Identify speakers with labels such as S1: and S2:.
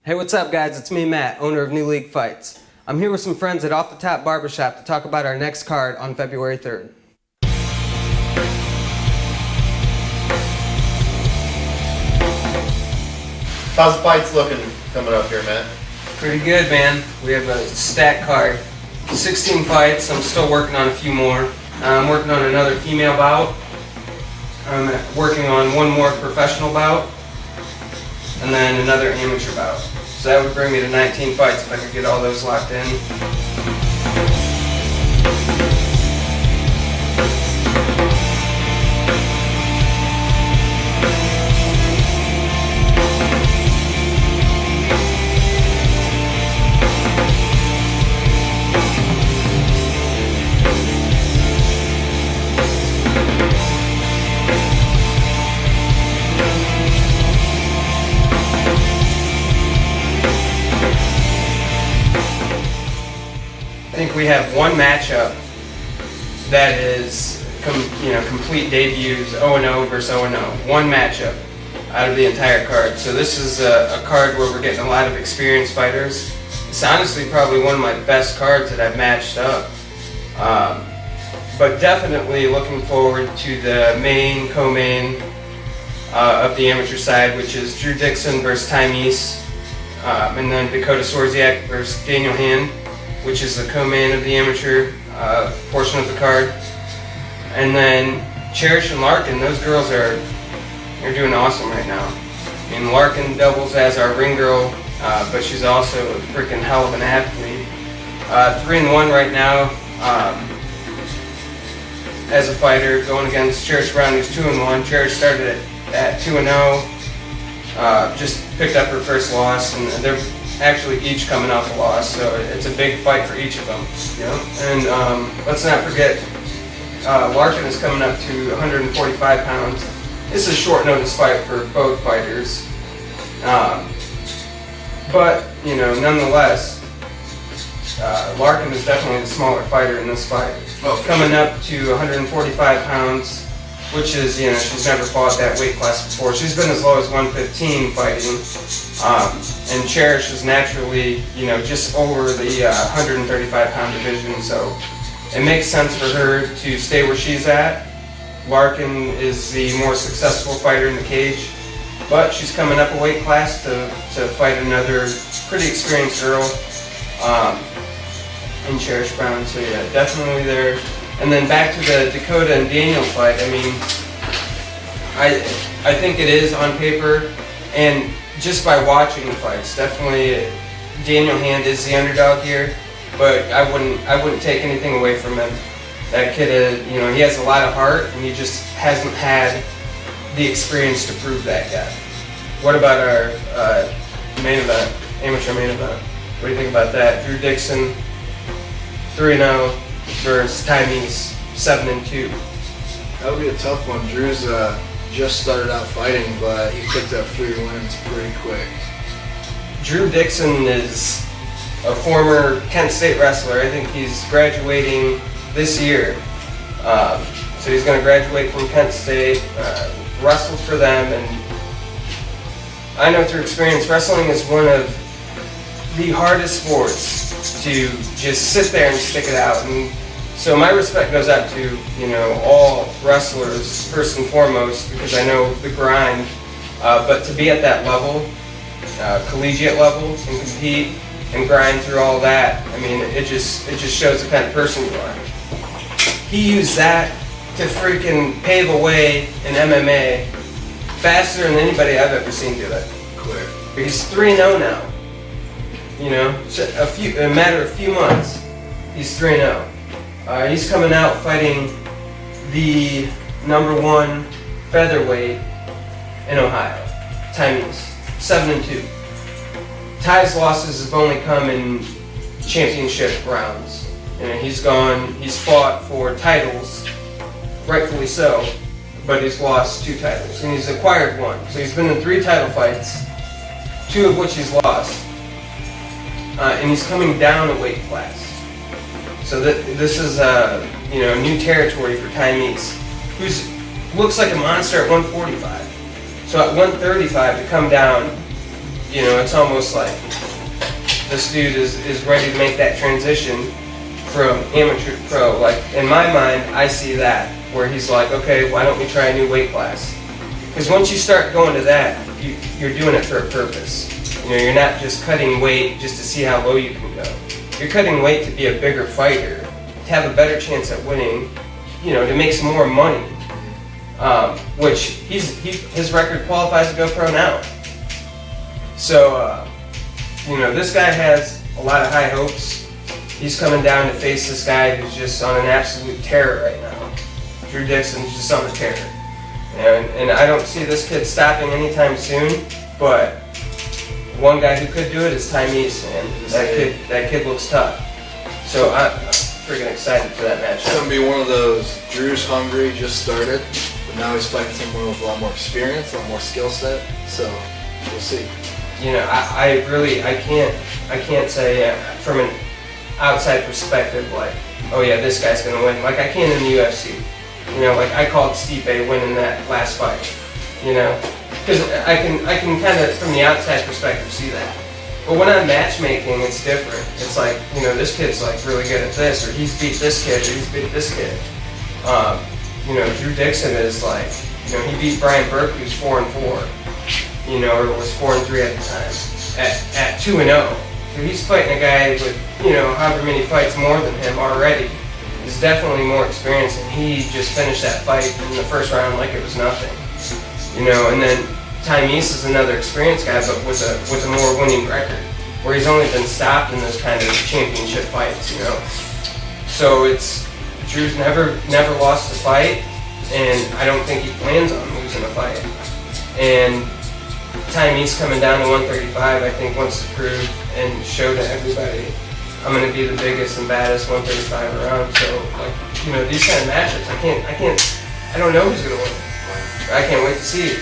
S1: Hey, what's up, guys? It's me, Matt, owner of New League Fights. I'm here with some friends at Off the Top Barbershop to talk about our next card on February 3rd.
S2: How's the fights looking coming up here, Matt?
S1: Pretty good, man. We have a stacked card. 16 fights. I'm still working on a few more. I'm working on another female bout. I'm working on one more professional bout. And then another amateur bout. So that would bring me to 19 fights if I could get all those locked in. I think we have one matchup that is complete debuts, 0-0 versus 0-0. One matchup out of the entire card. So this is a card where we're getting a lot of experienced fighters. It's honestly probably one of my best cards that I've matched up. But definitely looking forward to the main, co-main of the amateur side, which is Drew Dixon versus Timeese, and then Dakota Sorziak versus Daniel Hand, which is the co-main of the amateur portion of the card. And then Cherish and Larkin, those girls are doing awesome right now. I mean, Larkin doubles as our ring girl, but she's also a freaking hell of an athlete. 3-1 right now as a fighter, going against Cherish Brown, who's 2-1. Cherish started at 2-0, just picked up her first loss, and they're actually each coming off a loss, so it's a big fight for each of them. And let's not forget, Larkin is coming up to 145 pounds. This is a short notice fight for both fighters, but nonetheless, Larkin is definitely the smaller fighter in this fight. Coming up to 145 pounds, which is, she's never fought that weight class before. She's been as low as 115 fighting. And Cherish is naturally, just over the 135 pound division, so it makes sense for her to stay where she's at. Larkin is the more successful fighter in the cage, but she's coming up a weight class to fight another pretty experienced girl in Cherish Brown, so yeah, definitely there. And then back to the Dakota and Daniel fight. I mean, I think it is on paper, and just by watching the fights, definitely Daniel Hand is the underdog here, but I wouldn't take anything away from him. That kid, he has a lot of heart, and he just hasn't had the experience to prove that yet. What about our main event, amateur main event? What do you think about that? Drew Dixon, 3-0 versus Timeese, 7-2.
S3: That'll be a tough one. Drew's just started out fighting, but he picked up 3 wins pretty quick.
S1: Drew Dixon is a former Kent State wrestler. I think he's graduating this year. So he's going to graduate from Kent State, wrestled for them, and I know through experience, wrestling is one of the hardest sports to just sit there and stick it out. And so my respect goes out to, all wrestlers first and foremost, because I know the grind, but to be at that level, collegiate level, and compete and grind through all that, I mean, it just shows the kind of person you are. He used that to freaking pave a way in MMA faster than anybody I've ever seen do it.
S3: Quick.
S1: He's 3-0 now. So a matter of few months, he's 3-0. He's coming out fighting the #1 featherweight in Ohio, Timeese, 7-2. Ty's losses have only come in championship rounds. He's fought for titles, rightfully so, but he's lost 2 titles, and he's acquired 1. So he's been in 3 title fights, 2 of which he's lost. And he's coming down a weight class. So this is new territory for Timeese, who looks like a monster at 145. So at 135 to come down You know, it's almost like this dude is ready to make that transition from amateur to pro. Like, in my mind, I see that, where he's like, okay, why don't we try a new weight class? Because once you start going to that, you're doing it for a purpose. You know, you're not just cutting weight just to see how low you can go. You're cutting weight to be a bigger fighter, to have a better chance at winning, you know, to make some more money. Which his record qualifies to go pro now. So, you know, this guy has a lot of high hopes. He's coming down to face this guy who's just on an absolute tear right now. Drew Dixon's just on a tear. And I don't see this kid stopping anytime soon, but one guy who could do it is Tyrese, man. That kid looks tough. So I'm freaking excited for that match.
S3: It's gonna be one of those, Drew's hungry, just started, but now he's fighting someone with a lot more experience, a lot more skill set, so we'll see.
S1: You know, I can't say from an outside perspective, like, oh yeah, this guy's gonna win, like I can in the UFC. You know, like I called Stipe winning that last fight, you know, because I can kind of, from the outside perspective, see that. But when I'm matchmaking, it's different. It's like, you know, this kid's like really good at this, or he's beat this kid, or he's beat this kid. You know, Drew Dixon is like, you know, he beat Brian Burke, who's 4-4, you know, or was 4-3 at the time, at 2-0. So he's fighting a guy with, you know, however many fights more than him already. He's definitely more experienced, and he just finished that fight in the first round like it was nothing. You know, and then Tyrese is another experienced guy, but with a more winning record, where he's only been stopped in those kind of championship fights, you know. So it's, Drew's never lost a fight, and I don't think he plans on losing a fight. And Tyrese coming down to 135, I think wants to prove and show to everybody, I'm going to be the biggest and baddest 135 around. So, like, you know, these kind of matchups, I don't know who's going to win. I can't wait to see it.